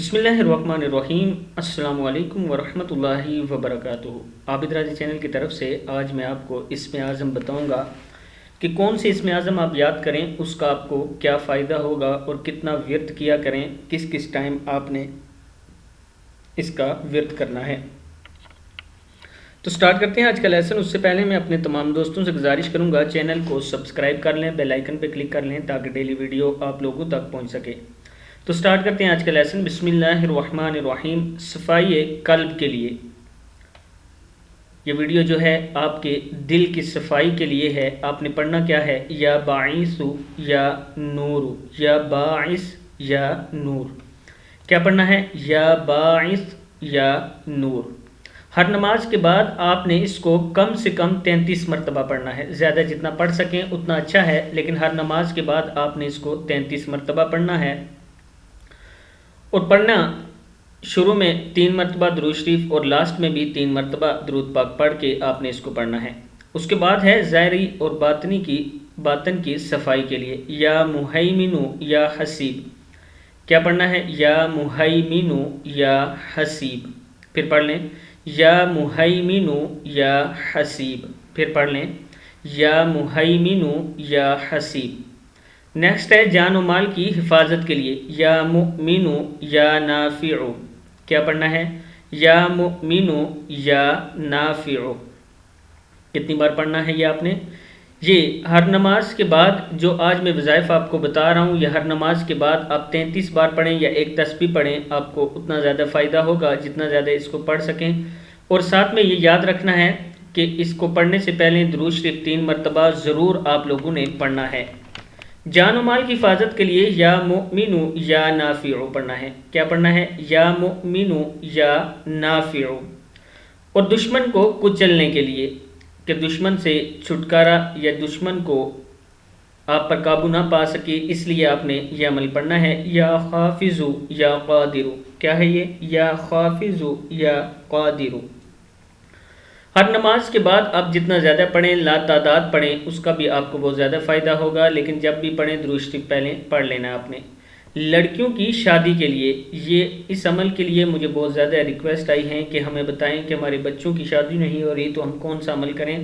بسم اللہ الرحمن الرحیم۔ السلام علیکم ورحمۃ اللہ وبرکاتہ۔ عابد راضی چینل کی طرف سے آج میں آپ کو اسم اعظم بتاؤں گا کہ کون سے اسم اعظم آپ یاد کریں، اس کا آپ کو کیا فائدہ ہوگا اور کتنا ورد کیا کریں، کس کس ٹائم آپ نے اس کا ورد کرنا ہے۔ تو سٹارٹ کرتے ہیں آج کا لیسن۔ اس سے پہلے میں اپنے تمام دوستوں سے گزارش کروں گا چینل کو سبسکرائب کر لیں، بیل آئیکن پہ کلک کر لیں تاکہ ڈیلی ویڈیو آپ لوگوں تک پہنچ سکے۔ تو سٹارٹ کرتے ہیں آج کا لیسن۔ بسم اللہ الرحمن الرحیم۔ صفائی قلب کے لیے یہ ویڈیو جو ہے آپ کے دل کی صفائی کے لیے ہے۔ آپ نے پڑھنا کیا ہے؟ یا باعث یا نور، یا باعث یا نور۔ کیا پڑھنا ہے؟ یا باعث یا نور۔ ہر نماز کے بعد آپ نے اس کو کم سے کم 33 مرتبہ پڑھنا ہے۔ زیادہ جتنا پڑھ سکیں اتنا اچھا ہے، لیکن ہر نماز کے بعد آپ نے اس کو 33 مرتبہ پڑھنا ہے۔ اور پڑھنا شروع میں 3 مرتبہ درود شریف اور لاسٹ میں بھی 3 مرتبہ درود پاک پڑھ کے آپ نے اس کو پڑھنا ہے۔ اس کے بعد ہے ظاہری اور باطن کی صفائی کے لیے یا مہیمن یا حسیب۔ کیا پڑھنا ہے؟ یا مہیمن یا حسیب۔ پھر پڑھ لیں یا مہیمن یا حسیب۔ پھر پڑھ لیں یا مہیمن یا حسیب۔ نیکسٹ ہے جان و مال کی حفاظت کے لیے یا مؤمن یا نافع۔ کیا پڑھنا ہے؟ یا مؤمن یا نافع۔ کتنی بار پڑھنا ہے یہ آپ نے؟ یہ ہر نماز کے بعد جو آج میں وظائف آپ کو بتا رہا ہوں، یہ ہر نماز کے بعد آپ 33 بار پڑھیں یا ایک تسبیح پڑھیں، آپ کو اتنا زیادہ فائدہ ہوگا جتنا زیادہ اس کو پڑھ سکیں۔ اور ساتھ میں یہ یاد رکھنا ہے کہ اس کو پڑھنے سے پہلے درود شریف 3 مرتبہ ضرور آپ لوگوں نے پڑھنا ہے۔ جان و مال کی حفاظت کے لیے یا مؤمن یا نافع پڑھنا ہے۔ کیا پڑھنا ہے؟ یا مؤمن یا نافع۔ اور دشمن کو کچلنے کے لیے کہ دشمن سے چھٹکارا یا دشمن کو آپ پر قابو نہ پا سکے، اس لیے آپ نے یہ عمل پڑھنا ہے یا حافظ یا قادر۔ کیا ہے یہ؟ یا حافظ یا قادر۔ ہر نماز کے بعد آپ جتنا زیادہ پڑھیں، لا تعداد پڑھیں، اس کا بھی آپ کو بہت زیادہ فائدہ ہوگا، لیکن جب بھی پڑھیں درود شریف پہلے پڑھ لینا آپ نے۔ لڑکیوں کی شادی کے لیے اس عمل کے لیے مجھے بہت زیادہ ریکویسٹ آئی ہیں کہ ہمیں بتائیں کہ ہمارے بچوں کی شادی نہیں ہو رہی تو ہم کون سا عمل کریں۔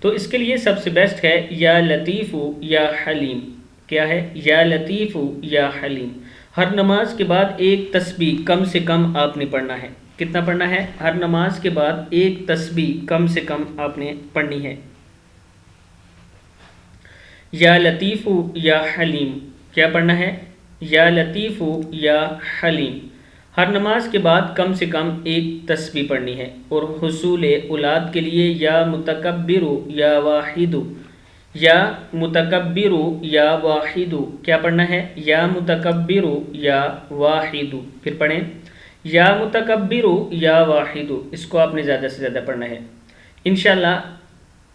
تو اس کے لیے سب سے بیسٹ ہے یا لطیف یا حلیم۔ کیا ہے؟ یا لطیف یا حلیم۔ ہر نماز کے بعد ایک تسبیح کم سے کم آپ نے پڑھنا ہے۔ کتنا پڑھنا ہے؟ ہر نماز کے بعد ایک تسبیح کم سے کم آپ نے پڑھنی ہے۔ یا لطیف یا حلیم۔ کیا پڑھنا ہے؟ یا لطیف یا حلیم۔ ہر نماز کے بعد کم سے کم ایک تسبیح پڑھنی ہے۔ اور حصول اولاد کے لیے یا متکبر یا واحد۔ یا متکبر یا واحد۔ کیا پڑھنا ہے؟ یا متکبر یا واحد۔ پھر پڑھیں یا متکبر یا واحد۔ اس کو آپ نے زیادہ سے زیادہ پڑھنا ہے۔ انشاءاللہ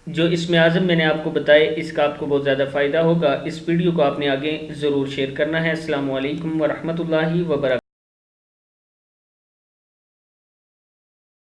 جو اسم اعظم میں نے آپ کو بتائے اس کا آپ کو بہت زیادہ فائدہ ہوگا۔ اس ویڈیو کو آپ نے آگے ضرور شیئر کرنا ہے۔ السلام علیکم ورحمۃ اللہ وبرکاتہ۔